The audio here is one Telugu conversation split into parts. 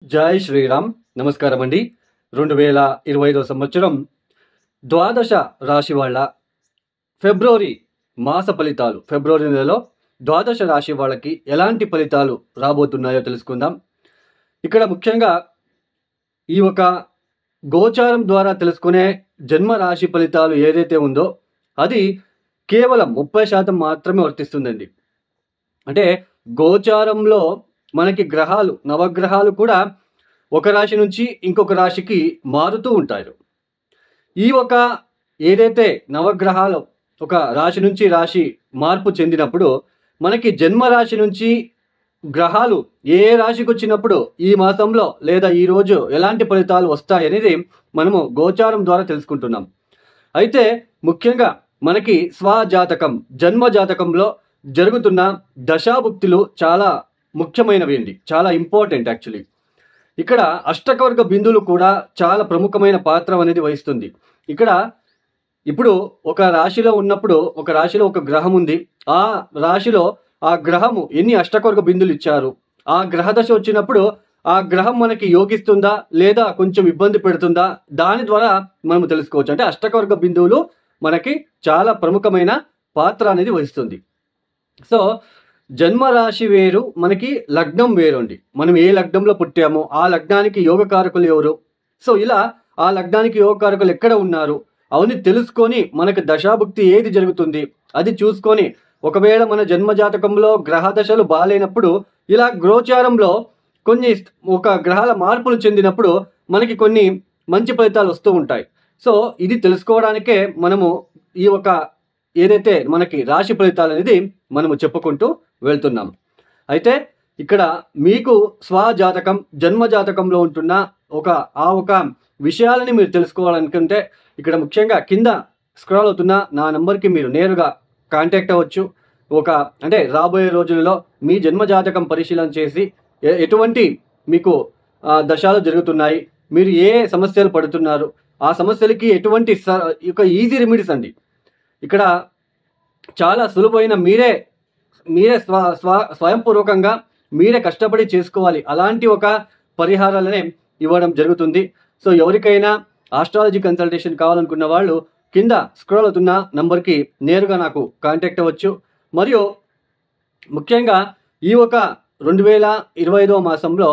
జై శ్రీరామ్. నమస్కారం అండి. 2025 సంవత్సరం ద్వాదశ రాశి వాళ్ళ ఫిబ్రవరి మాస ఫలితాలు, ఫిబ్రవరి నెలలో ద్వాదశ రాశి వాళ్ళకి ఎలాంటి ఫలితాలు రాబోతున్నాయో తెలుసుకుందాం. ఇక్కడ ముఖ్యంగా ఈ ఒక గోచారం ద్వారా తెలుసుకునే జన్మ రాశి ఫలితాలు ఏదైతే ఉందో అది కేవలం 30% మాత్రమే వర్తిస్తుందండి. అంటే గోచారంలో మనకి గ్రహాలు, నవగ్రహాలు కూడా ఒక రాశి నుంచి ఇంకొక రాశికి మారుతూ ఉంటారు. ఈ ఒక ఏదైతే నవగ్రహాలు ఒక రాశి నుంచి రాశి మార్పు చెందినప్పుడు మనకి జన్మ రాశి నుంచి గ్రహాలు ఏ రాశికి వచ్చినప్పుడు ఈ మాసంలో లేదా ఈ రోజు ఎలాంటి ఫలితాలు వస్తాయనేది మనము గోచారం ద్వారా తెలుసుకుంటున్నాం. అయితే ముఖ్యంగా మనకి స్వజాతకం, జన్మ జాతకంలో జరుగుతున్న దశాభుక్తులు చాలా ముఖ్యమైనవి అండి, చాలా ఇంపార్టెంట్ యాక్చువల్లీ. ఇక్కడ అష్టకవర్గ బిందువులు కూడా చాలా ప్రముఖమైన పాత్ర అనేది వహిస్తుంది. ఇక్కడ ఇప్పుడు ఒక రాశిలో ఉన్నప్పుడు, ఒక రాశిలో ఒక గ్రహం ఉంది, ఆ రాశిలో ఆ గ్రహము ఎన్ని అష్టకవర్గ బిందువులు ఇచ్చారు, ఆ గ్రహదశ వచ్చినప్పుడు ఆ గ్రహం మనకి యోగిస్తుందా లేదా కొంచెం ఇబ్బంది పెడుతుందా, దాని ద్వారా మనం తెలుసుకోవచ్చు. అంటే అష్టకవర్గ బిందువులు మనకి చాలా ప్రముఖమైన పాత్ర అనేది వహిస్తుంది. సో జన్మరాశి వేరు, మనకి లగ్నం వేరు అండి. మనం ఏ లగ్నంలో పుట్టామో ఆ లగ్నానికి యోగకారకులు ఎవరు, సో ఇలా ఆ లగ్నానికి యోగకారకులు ఎక్కడ ఉన్నారు అవన్నీ తెలుసుకొని మనకి దశాభుక్తి ఏది జరుగుతుంది అది చూసుకొని, ఒకవేళ మన జన్మజాతకంలో గ్రహ దశలు బాగాలేనప్పుడు ఇలా గోచారంలో కొన్ని ఒక గ్రహాల మార్పులు చెందినప్పుడు మనకి కొన్ని మంచి ఫలితాలు వస్తూ ఉంటాయి. సో ఇది తెలుసుకోవడానికే మనము ఈ ఒక ఏదైతే మనకి రాశి ఫలితాలు అనేది మనము చెప్పుకుంటూ వెళ్తున్నాం. అయితే ఇక్కడ మీకు స్వజాతకం, జన్మ జాతకంలో ఉంటున్న ఒక విషయాలని మీరు తెలుసుకోవాలనుకుంటే ఇక్కడ ముఖ్యంగా కింద స్క్రాల్ అవుతున్న నా నంబర్కి మీరు నేరుగా కాంటాక్ట్ అవ్వచ్చు. అంటే రాబోయే రోజులలో మీ జన్మ జాతకం పరిశీలన చేసి ఎటువంటి మీకు దశలు జరుగుతున్నాయి, మీరు ఏ సమస్యలు పడుతున్నారు, ఆ సమస్యలకి ఎటువంటి ఈజీ రెమెడీస్ అండి. ఇక్కడ చాలా సులువైన మీరే స్వయంపూర్వకంగా మీరే కష్టపడి చేసుకోవాలి అలాంటి ఒక పరిహారాలనే ఇవ్వడం జరుగుతుంది. సో ఎవరికైనా ఆస్ట్రాలజీ కన్సల్టేషన్ కావాలనుకున్న వాళ్ళు కింద స్క్రోల్ అవుతున్న నంబర్కి నేరుగా నాకు కాంటాక్ట్ అవ్వచ్చు. మరియు ముఖ్యంగా ఈ ఒక 2025 మాసంలో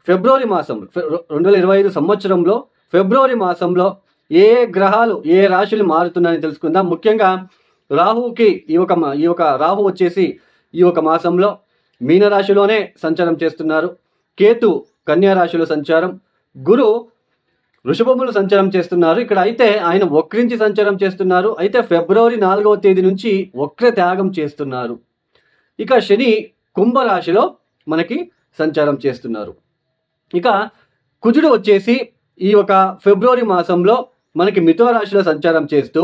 ఫిబ్రవరి మాసంలో 2025 సంవత్సరంలో ఫిబ్రవరి మాసంలో ఏ గ్రహాలు ఏ రాశులు మారుతున్నాయని తెలుసుకుందాం. ముఖ్యంగా రాహుకి ఈ ఒక రాహు వచ్చేసి ఈ ఒక మాసంలో మీనరాశిలోనే సంచారం చేస్తున్నారు. కేతు కన్యా రాశిలో సంచారం, గురు వృషభములు సంచారం చేస్తున్నారు. ఇక్కడ అయితే ఆయన వక్రించి సంచారం చేస్తున్నారు. అయితే ఫిబ్రవరి 4వ తేదీ నుంచి వక్ర త్యాగం చేస్తున్నారు. ఇక శని కుంభరాశిలో మనకి సంచారం చేస్తున్నారు. ఇక కుజుడు వచ్చేసి ఈ ఒక ఫిబ్రవరి మాసంలో మనకి మిథున రాశిలో సంచారం చేస్తూ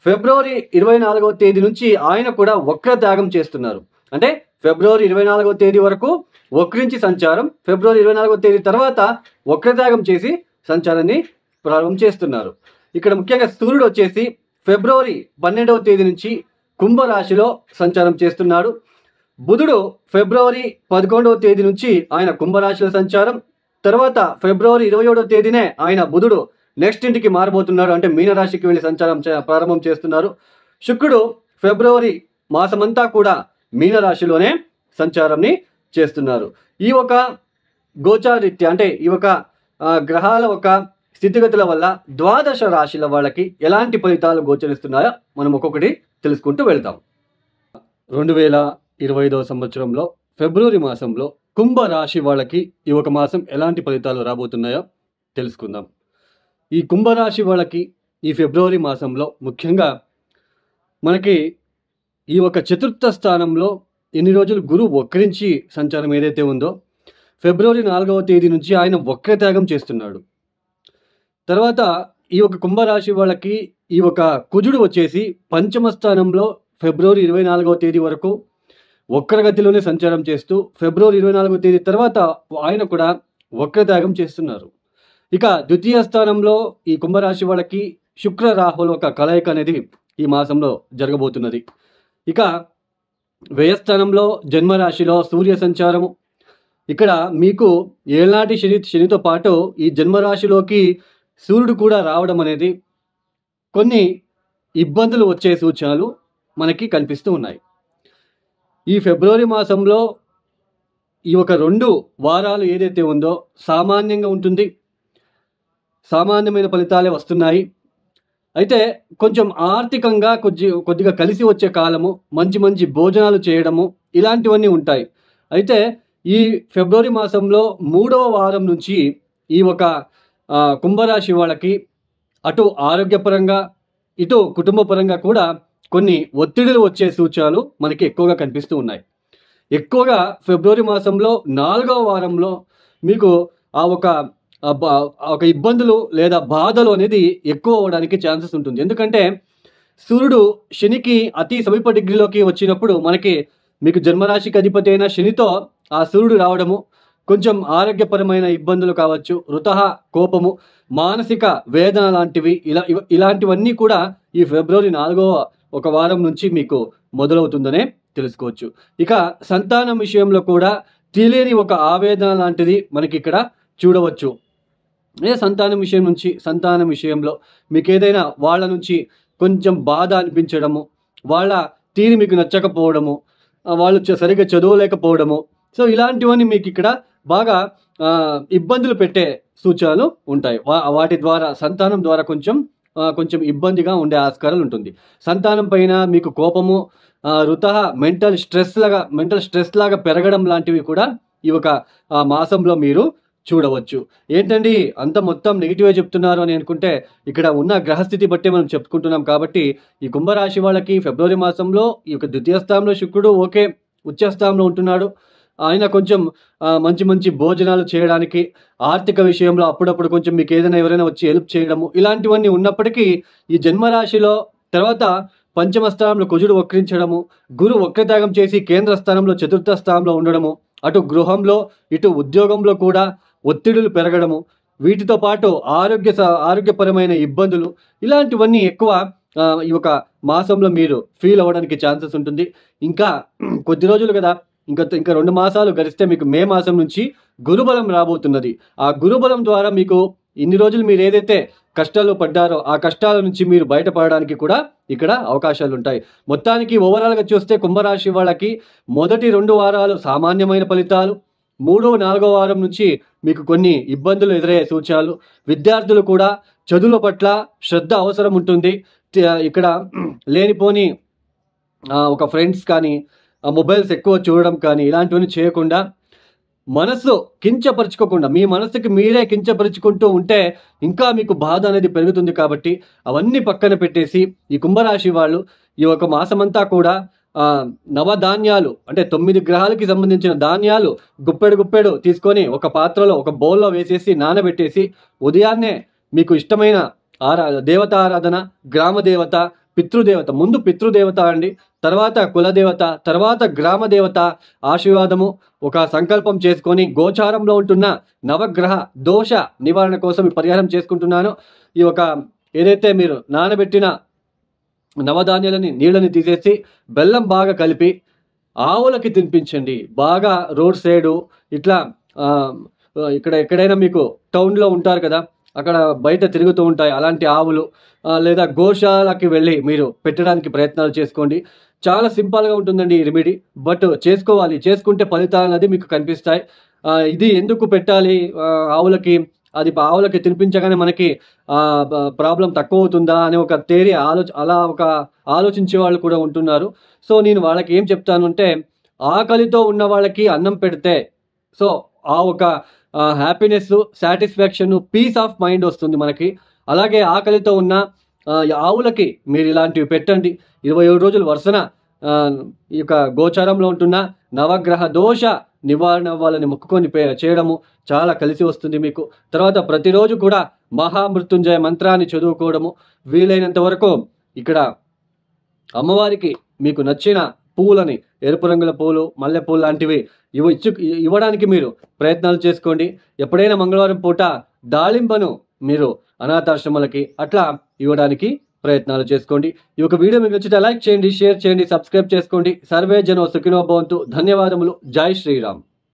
ఫిబ్రవరి 24వ తేదీ నుంచి ఆయన కూడా వక్ర త్యాగం చేస్తున్నారు. అంటే ఫిబ్రవరి 24వ తేదీ వరకు వక్రించి సంచారం, ఫిబ్రవరి 24వ తేదీ తర్వాత వక్రత్యాగం చేసి సంచారాన్ని ప్రారంభం చేస్తున్నారు. ఇక్కడ ముఖ్యంగా సూర్యుడు వచ్చేసి ఫిబ్రవరి 12వ తేదీ నుంచి కుంభరాశిలో సంచారం చేస్తున్నాడు. బుధుడు ఫిబ్రవరి 11వ తేదీ నుంచి ఆయన కుంభరాశిలో సంచారం, తర్వాత ఫిబ్రవరి 27వ తేదీనే ఆయన బుధుడు నెక్స్ట్ ఇంటికి మారబోతున్నారు, అంటే మీనరాశికి వెళ్ళి సంచారం ప్రారంభం చేస్తున్నారు. శుక్రుడు ఫిబ్రవరి మాసమంతా కూడా మీనరాశిలోనే సంచారంని చేస్తున్నారు. ఈ ఒక గోచారీత్య అంటే ఈ ఒక గ్రహాల ఒక స్థితిగతుల వల్ల ద్వాదశ రాశుల వాళ్ళకి ఎలాంటి ఫలితాలు గోచరిస్తున్నాయో మనం ఒక్కొక్కటి తెలుసుకుంటూ వెళ్తాం. 2025 సంవత్సరంలో ఫిబ్రవరి మాసంలో కుంభరాశి వాళ్ళకి ఈ ఒక మాసం ఎలాంటి ఫలితాలు రాబోతున్నాయో తెలుసుకుందాం. ఈ కుంభరాశి వాళ్ళకి ఈ ఫిబ్రవరి మాసంలో ముఖ్యంగా మనకి ఈ ఒక చతుర్థ స్థానంలో ఎన్ని రోజులు గురువు వక్రించి సంచారం ఏదైతే ఉందో ఫిబ్రవరి 4వ తేదీ నుంచి ఆయన వక్రత్యాగం చేస్తున్నాడు. తర్వాత ఈ ఒక కుంభరాశి వాళ్ళకి ఈ ఒక కుజుడు వచ్చేసి పంచమ స్థానంలో ఫిబ్రవరి 24వ తేదీ వరకు వక్రగతిలోనే సంచారం చేస్తూ ఫిబ్రవరి 24వ తేదీ తర్వాత ఆయన కూడా వక్రత్యాగం చేస్తున్నారు. ఇక ద్వితీయ స్థానంలో ఈ కుంభరాశి వాళ్ళకి శుక్ర రాహుల ఒక కలయిక అనేది ఈ మాసంలో జరగబోతున్నది. ఇక వ్యయస్థానంలో జన్మరాశిలో సూర్య సంచారము, ఇక్కడ మీకు ఏళ్ళనాటి శనితో పాటు ఈ జన్మరాశిలోకి సూర్యుడు కూడా రావడం అనేది కొన్ని ఇబ్బందులు వచ్చే సూచనలు మనకి కనిపిస్తూ ఉన్నాయి. ఈ ఫిబ్రవరి మాసంలో ఈ ఒక 2 వారాలు ఏదైతే ఉందో సామాన్యంగా ఉంటుంది. సామాన్యమైన ఫలితాలే వస్తున్నాయి. అయితే కొంచెం ఆర్థికంగా కొద్దిగా కలిసి వచ్చే కాలము, మంచి భోజనాలు చేయడము ఇలాంటివన్నీ ఉంటాయి. అయితే ఈ ఫిబ్రవరి మాసంలో 3వ వారం నుంచి ఈ ఒక కుంభరాశి వాళ్ళకి అటు ఆరోగ్యపరంగా, ఇటు కుటుంబపరంగా కూడా కొన్ని ఒత్తిడులు వచ్చే సూచనలు మనకి ఎక్కువగా కనిపిస్తూ ఉన్నాయి. ఎక్కువగా ఫిబ్రవరి మాసంలో 4వ వారంలో మీకు ఒక ఇబ్బందులు లేదా బాధలు అనేది ఎక్కువ అవ్వడానికి ఛాన్సెస్ ఉంటుంది. ఎందుకంటే సూర్యుడు శనికి అతి సమీప డిగ్రీలోకి వచ్చినప్పుడు మీకు జన్మరాశికి అధిపతి అయిన శనితో ఆ సూర్యుడు రావడము, కొంచెం ఆరోగ్యపరమైన ఇబ్బందులు కావచ్చు, కోపము, మానసిక వేదన లాంటివి ఇలాంటివన్నీ కూడా ఈ ఫిబ్రవరి 4వ ఒక వారం నుంచి మీకు మొదలవుతుందనే తెలుసుకోవచ్చు. ఇక సంతానం విషయంలో కూడా తెలియని ఒక ఆవేదన లాంటిది మనకి ఇక్కడ చూడవచ్చు. సంతానం విషయంలో మీకు ఏదైనా వాళ్ళ నుంచి కొంచెం బాధ అనిపించడము, వాళ్ళ తీరు మీకు నచ్చకపోవడము, వాళ్ళు సరిగ్గా చదవలేకపోవడము, సో ఇలాంటివన్నీ మీకు ఇక్కడ బాగా ఇబ్బందులు పెట్టే సూచనలు ఉంటాయి. వాటి ద్వారా సంతానం ద్వారా కొంచెం ఇబ్బందిగా ఉండే ఆస్కారాలు ఉంటుంది. సంతానం పైన మీకు కోపము, మెంటల్ స్ట్రెస్ లాగా పెరగడం లాంటివి కూడా ఈ ఒక మాసంలో మీరు చూడవచ్చు. ఏంటండి అంత మొత్తం నెగిటివే చెప్తున్నారు అని అనుకుంటే, ఇక్కడ ఉన్న గ్రహస్థితి బట్టి మనం చెప్పుకుంటున్నాం. కాబట్టి ఈ కుంభరాశి వాళ్ళకి ఫిబ్రవరి మాసంలో ఈ యొక్క ద్వితీయ స్థానంలో శుక్రుడు ఉచ్చ స్థానంలో ఉంటున్నాడు. ఆయన కొంచెం మంచి భోజనాలు చేయడానికి, ఆర్థిక విషయంలో అప్పుడప్పుడు కొంచెం మీకు ఎవరైనా వచ్చి హెల్ప్ చేయడము ఇలాంటివన్నీ ఉన్నప్పటికీ, ఈ జన్మరాశిలో తర్వాత పంచమ స్థానంలో కుజుడు వక్రించడము, గురు వక్రత్యాగం చేసి కేంద్ర స్థానంలో చతుర్థ స్థానంలో ఉండడము, అటు గృహంలో ఇటు ఉద్యోగంలో కూడా ఒత్తిడులు పెరగడము, వీటితో పాటు ఆరోగ్యపరమైన ఇబ్బందులు ఇలాంటివన్నీ ఎక్కువ ఈ ఒక మాసంలో మీరు ఫీల్ అవ్వడానికి ఛాన్సెస్ ఉంటుంది. ఇంకా కొద్ది రోజులు కదా, ఇంకా 2 మాసాలు గడిస్తే మీకు మే మాసం నుంచి గురుబలం రాబోతున్నది. ఆ గురుబలం ద్వారా మీకు ఇన్ని రోజులు మీరు ఏదైతే కష్టాలు పడ్డారో ఆ కష్టాల నుంచి మీరు బయటపడడానికి కూడా ఇక్కడ అవకాశాలు ఉంటాయి. మొత్తానికి ఓవరాల్గా చూస్తే కుంభరాశి వాళ్ళకి మొదటి 2 వారాలు సామాన్యమైన ఫలితాలు, 3వ 4వ వారం నుంచి మీకు కొన్ని ఇబ్బందులు ఎదురయ్యే సూచనలు. విద్యార్థులు కూడా చదువుల పట్ల శ్రద్ధ అవసరం ఉంటుంది. ఇక్కడ లేనిపోని ఒక ఫ్రెండ్స్ కానీ మొబైల్స్ ఎక్కువ చూడడం కానీ ఇలాంటివన్నీ చేయకుండా, మనసు కించపరుచుకోకుండా మీ మనసుకి మీరే కించపరుచుకుంటూ ఉంటే ఇంకా మీకు బాధ అనేది పెరుగుతుంది. కాబట్టి అవన్నీ పక్కన పెట్టేసి ఈ కుంభరాశి వాళ్ళు ఈ ఒక మాసమంతా కూడా నవధాన్యాలు అంటే 9 గ్రహాలకి సంబంధించిన ధాన్యాలు గుప్పెడు తీసుకొని ఒక పాత్రలో ఒక బౌల్లో వేసేసి నానబెట్టేసి ఉదయాన్నే మీకు ఇష్టమైన దేవత ఆరాధన, గ్రామ దేవత, పితృదేవత, ముందు పితృదేవత అండి, తర్వాత కులదేవత, తర్వాత గ్రామ దేవత ఆశీర్వాదము ఒక సంకల్పం చేసుకొని గోచారంలో ఉంటున్న నవగ్రహ దోష నివారణ కోసం ఈ పరిహారం చేసుకుంటున్నాను. ఈ ఒక ఏదైతే మీరు నానబెట్టిన నవధాన్యాలని నీళ్ళని తీసేసి బెల్లం బాగా కలిపి ఆవులకి తినిపించండి. బాగా రోడ్ సైడు ఇట్లా ఇక్కడ ఎక్కడైనా మీకు టౌన్లో ఉంటారు కదా, అక్కడ బయట తిరుగుతూ ఉంటాయి అలాంటి ఆవులు, లేదా గోశాలకి వెళ్ళి మీరు పెట్టడానికి ప్రయత్నాలు చేసుకోండి. చాలా సింపుల్గా ఉంటుందండి ఈ రెమెడీ, బట్ చేసుకుంటే ఫలితాలు అనేది మీకు కనిపిస్తాయి. ఇది ఎందుకు పెట్టాలి ఆవులకి, అది ఆవులకి తినిపించగానే మనకి ప్రాబ్లం తక్కువ అవుతుందా అనే ఒక థియరీ ఆలోచించే వాళ్ళు కూడా ఉంటున్నారు. సో నేను వాళ్ళకి ఏం చెప్తాను అంటే, ఆకలితో ఉన్న వాళ్ళకి అన్నం పెడితే సో ఆ ఒక happiness, satisfaction, peace of mind వస్తుంది మనకి. అలాగే ఆకలితో ఉన్న ఆవులకి మీరు ఇలాంటివి పెట్టండి. 27 రోజులు వరుసన ఈ యొక్క గోచారంలో ఉంటున్న నవగ్రహ దోష నివారణ వాళ్ళని మొక్కుకొని చేయడము చాలా కలిసి వస్తుంది మీకు. తర్వాత ప్రతిరోజు కూడా మహామృత్యుంజయ మంత్రాన్ని చదువుకోవడము, వీలైనంత వరకు ఇక్కడ అమ్మవారికి మీకు నచ్చిన పూలని, ఎరుపు రంగుల పూలు, మల్లెపూలు లాంటివి ఇవ్వడానికి మీరు ప్రయత్నాలు చేసుకోండి. ఎప్పుడైనా మంగళవారం పూట దాళింబను మీరు అనాథాశ్రమాలకి అట్లా ఇవ్వడానికి ప్రయత్నాలు చేసుకోండి. ఈ యొక్క వీడియో మీకు నచ్చితే లైక్ చేయండి, షేర్ చేయండి, సబ్స్క్రైబ్ చేసుకోండి. సర్వే జనో సుఖినో భవంతు. ధన్యవాదములు. జై శ్రీరామ్.